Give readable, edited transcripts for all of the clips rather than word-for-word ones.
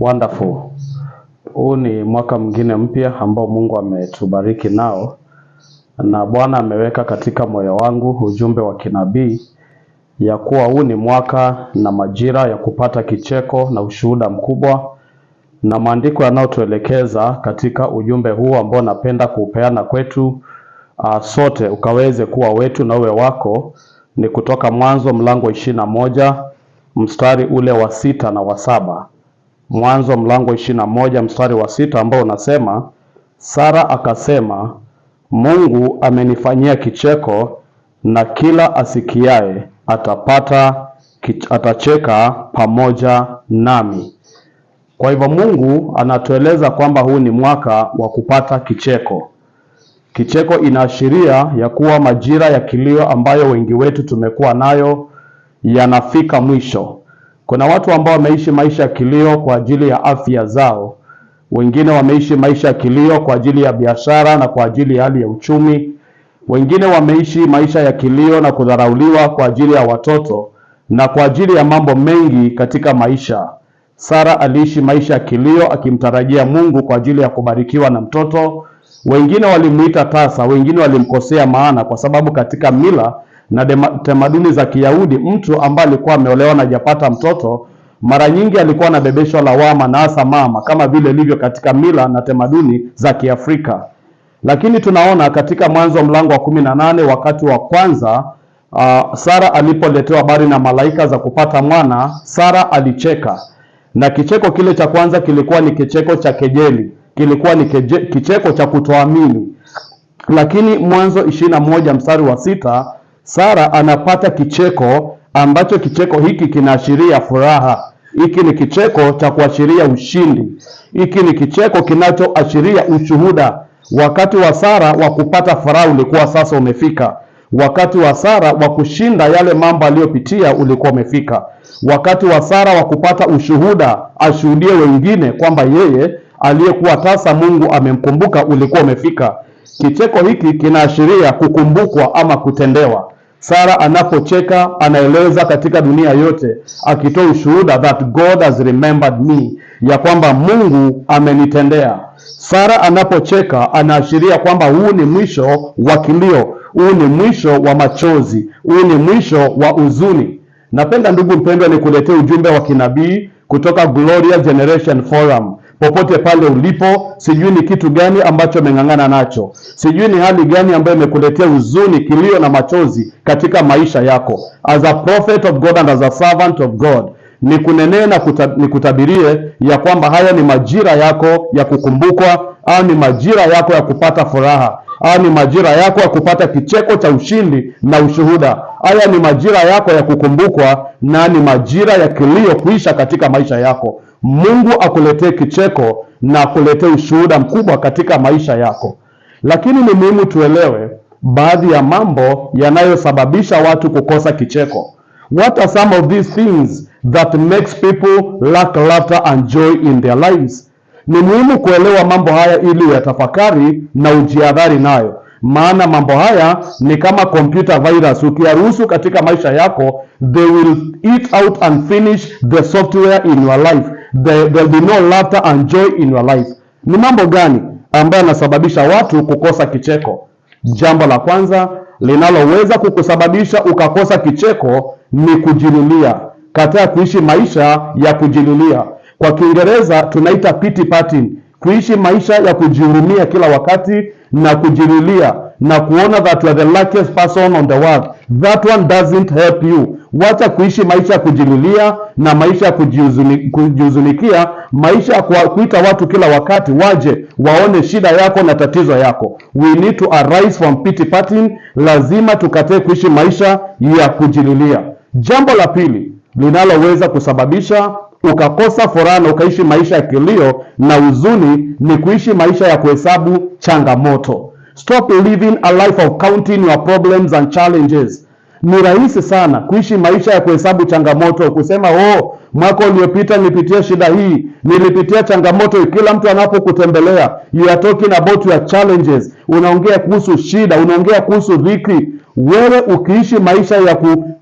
Wonderful. Huu ni mwaka mwingine mpya ambao Mungu ametubariki nao, na Bwana ameweka katika moyo wangu ujumbe wa kinabii ya kuwa huu ni mwaka na majira ya kupata kicheko na ushuhuda mkubwa, na maandiko yanayotuelekeza katika ujumbe huu ambao napenda kuupeana kwetu sote ukaweze kuwa wetu na uwe wako, ni kutoka Mwanzo mlango 21 mstari ule wa 6 na wa 7. Mwanzo mlango 21 mstari wa 6 ambao unasema, Sara akasema, Mungu amenifanyia kicheko, na kila asikiaye atacheka pamoja nami. Kwa hivyo Mungu anatueleza kwamba huu ni mwaka wa kupata kicheko. Kicheko inaashiria ya kuwa majira ya kilio ambayo wengi wetu tumekuwa nayo yanafika mwisho. Kuna watu ambao wameishi maisha ya kilio kwa ajili ya afya zao. Wengine wameishi maisha ya kilio kwa ajili ya biashara na kwa ajili ya hali ya uchumi. Wengine wameishi maisha ya kilio na kudharauliwa kwa ajili ya watoto na kwa ajili ya mambo mengi katika maisha. Sara aliishi maisha ya kilio akimtarajia Mungu kwa ajili ya kubarikiwa na mtoto. Wengine walimuita tasa, wengine walimkosea maana, kwa sababu katika mila na tamaduni za Kiyahudi, mtu ambaye alikuwa ameolewa na hajapata mtoto mara nyingi alikuwa anabebeshwa lawama na hasa mama, kama vile ilivyo katika mila na tamaduni za Kiafrika. Lakini tunaona katika Mwanzo mlango wa 18 wakati wa kwanza Sara alipoletewa habari na malaika za kupata mwana, Sara alicheka. Na kicheko kile cha kwanza kilikuwa ni kicheko cha kejeli, kilikuwa ni kicheko cha kutoamini. Lakini Mwanzo 21 mstari wa 6, Sara anapata kicheko ambacho kicheko hiki kinaashiria furaha. Hiki ni kicheko cha kuashiria ushindi. Hiki ni kicheko kinachoashiria ushuhuda. Wakati wa Sara wa kupata furaha ulikuwa sasa umefika. Wakati wa Sara wa kushinda yale mambo aliyopitia ulikuwa umefika. Wakati wa Sara wa kupata ushuhuda, ashuhudie wengine kwamba yeye aliyekuwa tasa Mungu amemkumbuka, ulikuwa umefika. Kicheko hiki kinaashiria kukumbukwa ama kutendewa. Sara anapocheka anaeleza katika dunia yote akitoa ushuhuda that God has remembered me, ya kwamba Mungu amenitendea. Sara anapocheka anaashiria kwamba huu ni mwisho wa kilio, huu ni mwisho wa machozi, huu ni mwisho wa huzuni. Napenda ndugu mpendwa nikuletee ujumbe wa kinabii kutoka Gloria Generation Forum. Popote pale ulipo, sijui ni kitu gani ambacho umeng'ang'ana nacho. Sijui ni hali gani ambayo imekuletea huzuni, kilio na machozi katika maisha yako. As a prophet of God and as a servant of God, nikunenee na nikutabirie ya kwamba haya ni majira yako ya kukumbukwa, au ni majira yako ya kupata furaha, au ni majira yako ya kupata kicheko cha ushindi na ushuhuda. Haya ni majira yako ya kukumbukwa na ni majira ya kilio kuisha katika maisha yako. Mungu akuletee kicheko na akuletee ushuhuda mkubwa katika maisha yako. Lakini ni muhimu tuelewe baadhi ya mambo yanayosababisha watu kukosa kicheko. What are some of these things that makes people lack laughter and joy in their lives? Ni muhimu kuelewa mambo haya ili uyatafakari na ujiadhari nayo. Maana mambo haya ni kama computer virus. Ukiyaruhusu katika maisha yako, they will eat out and finish the software in your life. There will be no laughter and joy in your life. Ni mambo gani ambayo yanasababisha watu kukosa kicheko? Jambo la kwanza linaloweza kukusababisha ukakosa kicheko ni kujililia. Kataa kuishi maisha ya kujililia. Kwa Kiingereza tunaita pity party. Kuishi maisha ya kujihurumia kila wakati na kujililia na kuona that you are the luckiest person on the world. That one doesn't help you. Wacha kuishi maisha ya kujililia na maisha ya kujihuzunikia, maisha ya kuita watu kila wakati waje waone shida yako na tatizo yako. We need to arise from pity party. Lazima tukatae kuishi maisha ya kujililia. Jambo la pili linaloweza kusababisha ukakosa furaha na ukaishi maisha ya kilio na huzuni ni kuishi maisha ya kuhesabu changamoto. Stop living a life of counting your problems and challenges. Ni rahisi sana kuishi maisha ya kuhesabu changamoto, kusema mwaka uliopita nilipitia shida hii, nilipitia changamoto. Kila mtu anapokutembelea, you are talking about your challenges. Unaongea kuhusu shida, unaongea kuhusu dhiki. Wewe ukiishi maisha ya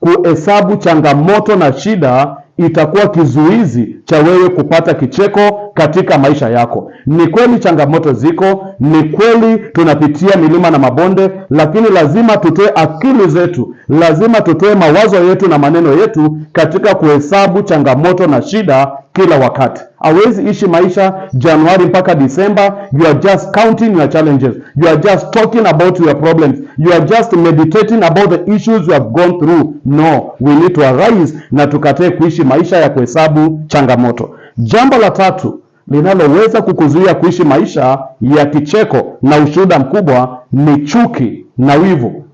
kuhesabu changamoto na shida, itakuwa kizuizi cha wewe kupata kicheko katika maisha yako. Ni kweli changamoto ziko, ni kweli tunapitia milima na mabonde, lakini lazima tutoe akili zetu, lazima tutoe mawazo yetu na maneno yetu katika kuhesabu changamoto na shida kila wakati. Hawezi ishi maisha Januari mpaka December, you are just counting your challenges, you are just talking about your problems, you are just meditating about the issues you have gone through. No, we need to arise na tukatae kuishi maisha ya kuhesabu changamoto. Jambo la tatu linaloweza kukuzuia kuishi maisha ya kicheko na ushuhuda mkubwa ni chuki na wivu.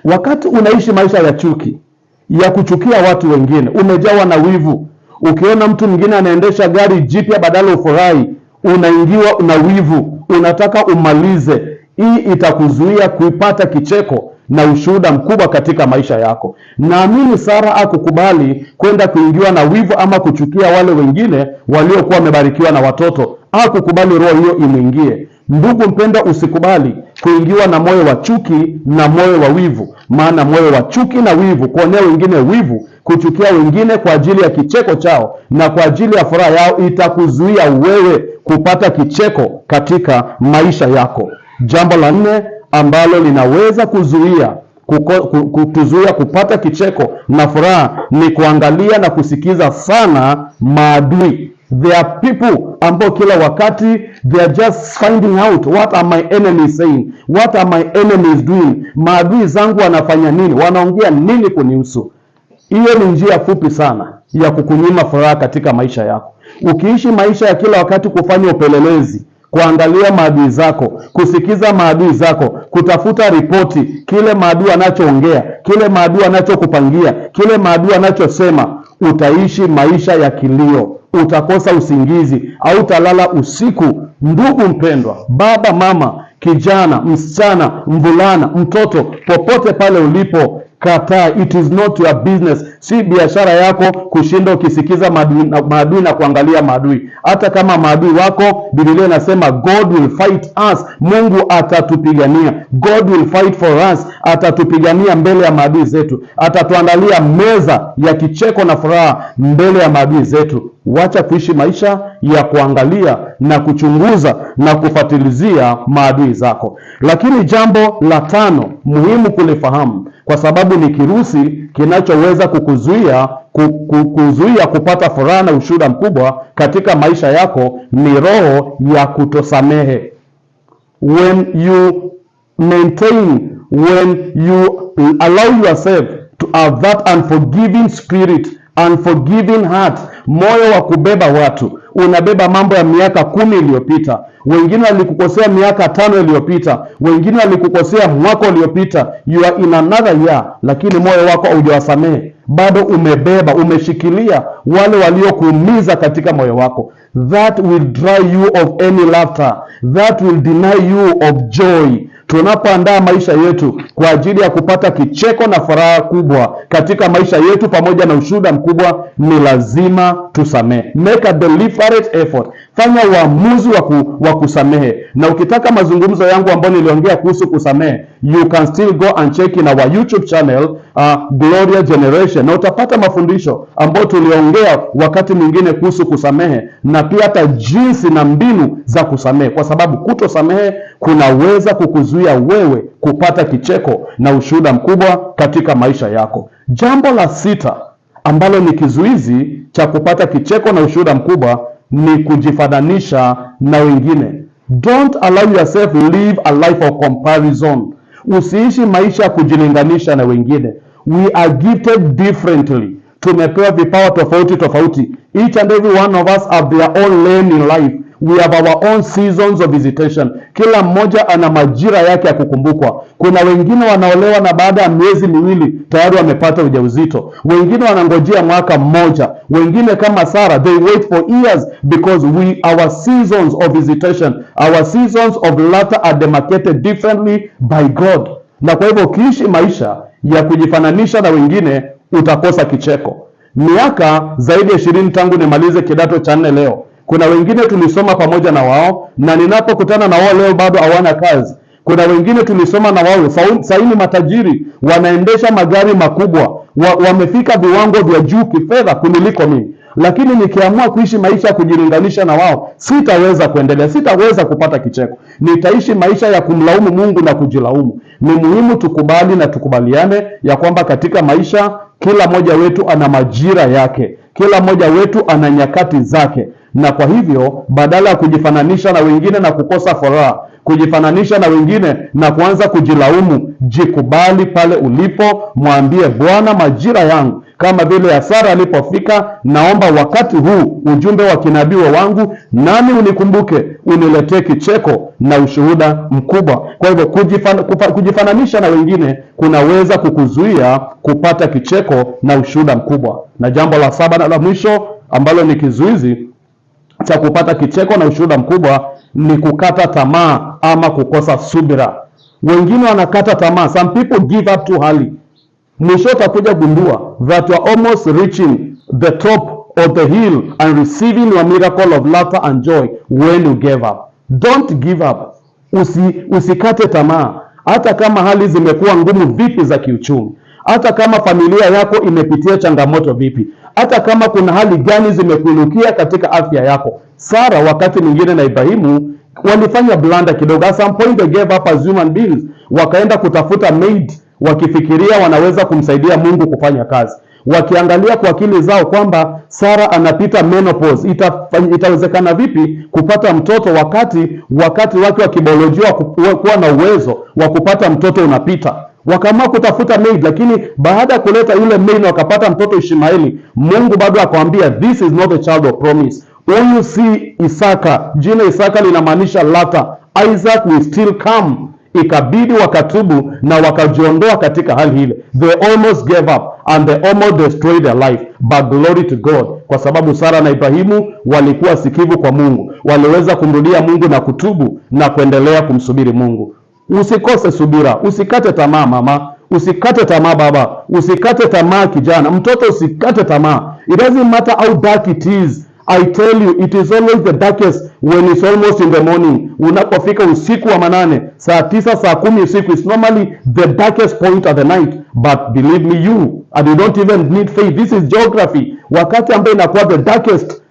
Wakati unaishi maisha ya chuki, ya kuchukia watu wengine, umejawa na wivu, ukiona mtu mwingine anaendesha gari jipya, badala ufurahi, unaingiwa na wivu, unataka umalize. Hii itakuzuia kuipata kicheko na ushuhuda mkubwa katika maisha yako. Naamini Sara hakukubali kwenda kuingiwa na wivu ama kuchukia wale wengine waliokuwa wamebarikiwa na watoto. Hakukubali roho hiyo imwingie. Ndugu mpendwa, usikubali kuingiwa na moyo wa chuki na moyo wa wivu. Maana moyo wa chuki na wivu, kuonea wengine wivu, kuchukia wengine kwa ajili ya kicheko chao na kwa ajili ya furaha yao, itakuzuia wewe kupata kicheko katika maisha yako. Jambo la 4 ambalo linaweza kutuzuia kupata kicheko na furaha ni kuangalia na kusikiza sana maadui. There are people ambao kila wakati they are just finding out what are my enemies saying, what are my enemies doing. Maadui zangu wanafanya nini, wanaongea nini kunihusu. Hiyo ni njia fupi sana ya kukunyima furaha katika maisha yako. Ukiishi maisha ya kila wakati kufanya upelelezi, kuangalia maadui zako, kusikiza maadui zako, kutafuta ripoti, kile maadui anachoongea, kile maadui anachokupangia, kile maadui anachosema, utaishi maisha ya kilio, utakosa usingizi, au utalala usiku. Ndugu mpendwa, baba, mama, kijana, msichana, mvulana, mtoto, popote pale ulipo, kataa. It is not your business. Si biashara yako kushinda ukisikiza maadui na kuangalia maadui. Hata kama maadui wako, Biblia inasema God will fight us. Mungu atatupigania. God will fight for us. Atatupigania mbele ya maadui zetu. Atatuandalia meza ya kicheko na furaha mbele ya maadui zetu. Wacha kuishi maisha ya kuangalia na kuchunguza na kufuatilizia maadui zako. Lakini jambo la 5 muhimu kulifahamu, kwa sababu ni kirusi kinachoweza kukuzuia kupata furaha na ushuhuda mkubwa katika maisha yako, ni roho ya kutosamehe. When you allow yourself to have that unforgiving spirit, unforgiving heart, moyo wa kubeba watu. Unabeba mambo ya miaka 10 iliyopita, wengine walikukosea miaka 5 iliyopita, wengine walikukosea mwaka uliopita, you are in another year, lakini moyo wako haujawasamehe. Bado umebeba, umeshikilia wale waliokuumiza katika moyo wako. That will dry you of any laughter, that will deny you of joy. Tunapoandaa maisha yetu kwa ajili ya kupata kicheko na furaha kubwa katika maisha yetu pamoja na ushuhuda mkubwa, ni lazima tusamehe. Make a deliberate effort. Fanya uamuzi wa kusamehe. Na ukitaka mazungumzo yangu ambayo niliongea kuhusu kusamehe, you can still go and check in our YouTube channel, Gloria Generation, na utapata mafundisho ambayo tuliongea wakati mwingine kuhusu kusamehe, na pia hata jinsi na mbinu za kusamehe, kwa sababu kutosamehe kunaweza kukuzuia wewe kupata kicheko na ushuhuda mkubwa katika maisha yako. Jambo la 6 ambalo ni kizuizi cha kupata kicheko na ushuhuda mkubwa ni kujifananisha na wengine. Don't allow yourself live a life of comparison. Usiishi maisha ya kujilinganisha na wengine. We are gifted differently. Tumepewa vipawa tofauti tofauti. Each and every one of us have their own lane in life. We have our own seasons of visitation. Kila mmoja ana majira yake ya kukumbukwa. Kuna wengine wanaolewa na baada ya miezi miwili tayari wamepata ujauzito. Wengine wanangojea mwaka mmoja. Wengine kama Sarah, they wait for years because our seasons of visitation, our seasons of laughter are demarcated differently by God. Na kwa hivyo ukiishi maisha ya kujifananisha na wengine, utakosa kicheko. Miaka zaidi ya 20 tangu nimalize kidato cha 4 leo. Kuna wengine tulisoma pamoja na wao, na ninapokutana na wao leo bado hawana kazi. Kuna wengine tulisoma na wao, sasa ni matajiri, wanaendesha magari makubwa, wamefika viwango vya juu kifedha kuniliko mimi. lakini nikiamua kuishi maisha ya kujilinganisha na wao, sitaweza kuendelea, sitaweza kupata kicheko. Nitaishi maisha ya kumlaumu Mungu na kujilaumu. Ni muhimu tukubali na tukubaliane ya kwamba katika maisha kila mmoja wetu ana majira yake, kila mmoja wetu ana nyakati zake, na kwa hivyo badala ya kujifananisha na wengine na kukosa furaha, kujifananisha na wengine na kuanza kujilaumu, jikubali pale ulipo, mwambie Bwana, majira yangu kama vile ya Sara alipofika, naomba wakati huu ujumbe wa kinabii wangu, nami unikumbuke, uniletee kicheko na ushuhuda mkubwa. Kwa hivyo kujifananisha na wengine kunaweza kukuzuia kupata kicheko na ushuhuda mkubwa. Na jambo la 7 na la mwisho ambalo ni kizuizi cha kupata kicheko na ushuhuda mkubwa ni kukata tamaa ama kukosa subira. Wengine wanakata tamaa. Some people give up too early. Mwisho utakuja gundua that you are almost reaching the top of the hill and receiving your miracle of laughter and joy when you gave up. Don't give up. Usikate tamaa. Hata kama hali zimekuwa ngumu vipi za kiuchumi, hata kama familia yako imepitia changamoto vipi, hata kama kuna hali gani zimekuinukia katika afya yako. Sara wakati mwingine na Ibrahimu walifanya blanda kidogo. At some point they gave up as human beings. Wakaenda kutafuta maid wakifikiria wanaweza kumsaidia Mungu kufanya kazi, wakiangalia kwa akili zao kwamba Sara anapita menopause, itawezekana vipi kupata mtoto wakati wake wa kibiolojia kuwa na uwezo wa kupata mtoto unapita. Wakaamua kutafuta maid, lakini baada ya kuleta yule maid wakapata mtoto Ishmaeli, Mungu bado akamwambia this is not a child of promise. Huyu si Isaka. Jina Isaka linamaanisha latter. Isaac will still come. Ikabidi wakatubu na wakajiondoa katika hali ile. They almost gave up and they almost destroyed their life, but glory to God, kwa sababu Sara na Ibrahimu walikuwa sikivu kwa Mungu, waliweza kumrudia Mungu na kutubu na kuendelea kumsubiri Mungu. Usikose subira, usikate tamaa mama, usikate tamaa baba, usikate tamaa kijana, mtoto, usikate tamaa. It doesn't matter how dark it is. I tell you, it is always the darkest when it's almost in the morning. Unapofika usiku wa manane, saa 9, saa 10 usiku, it's normally the darkest point of the night. But believe me, and you don't even need faith. This is geography. Wakati ambayo inakuwa the darkest,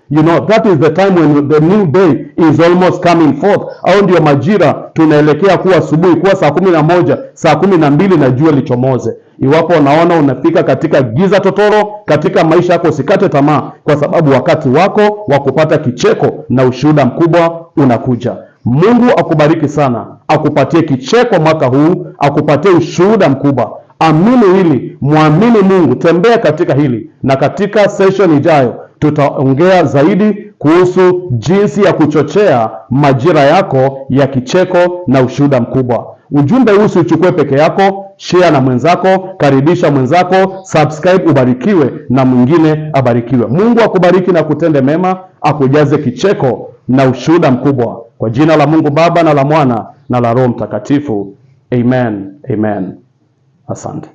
that is the time when the new day is almost coming forth. Au ndio majira tunaelekea kuwa asubuhi, kuwa saa 11, saa 12 na jua lichomoze. Iwapo unaona unafika katika giza totoro katika maisha yako, usikate tamaa, kwa sababu wakati wako wa kupata kicheko na ushuhuda mkubwa unakuja. Mungu akubariki sana, akupatie kicheko mwaka huu, akupatie ushuhuda mkubwa. Amini hili, muamini Mungu, tembea katika hili, na katika session ijayo tutaongea zaidi kuhusu jinsi ya kuchochea majira yako ya kicheko na ushuhuda mkubwa. Ujumbe huu usichukue peke yako, share na mwenzako, karibisha mwenzako, subscribe ubarikiwe na mwingine abarikiwe. Mungu akubariki na kutende mema, akujaze kicheko na ushuhuda mkubwa. Kwa jina la Mungu Baba na la Mwana na la Roho Mtakatifu. Amen. Amen. Asante.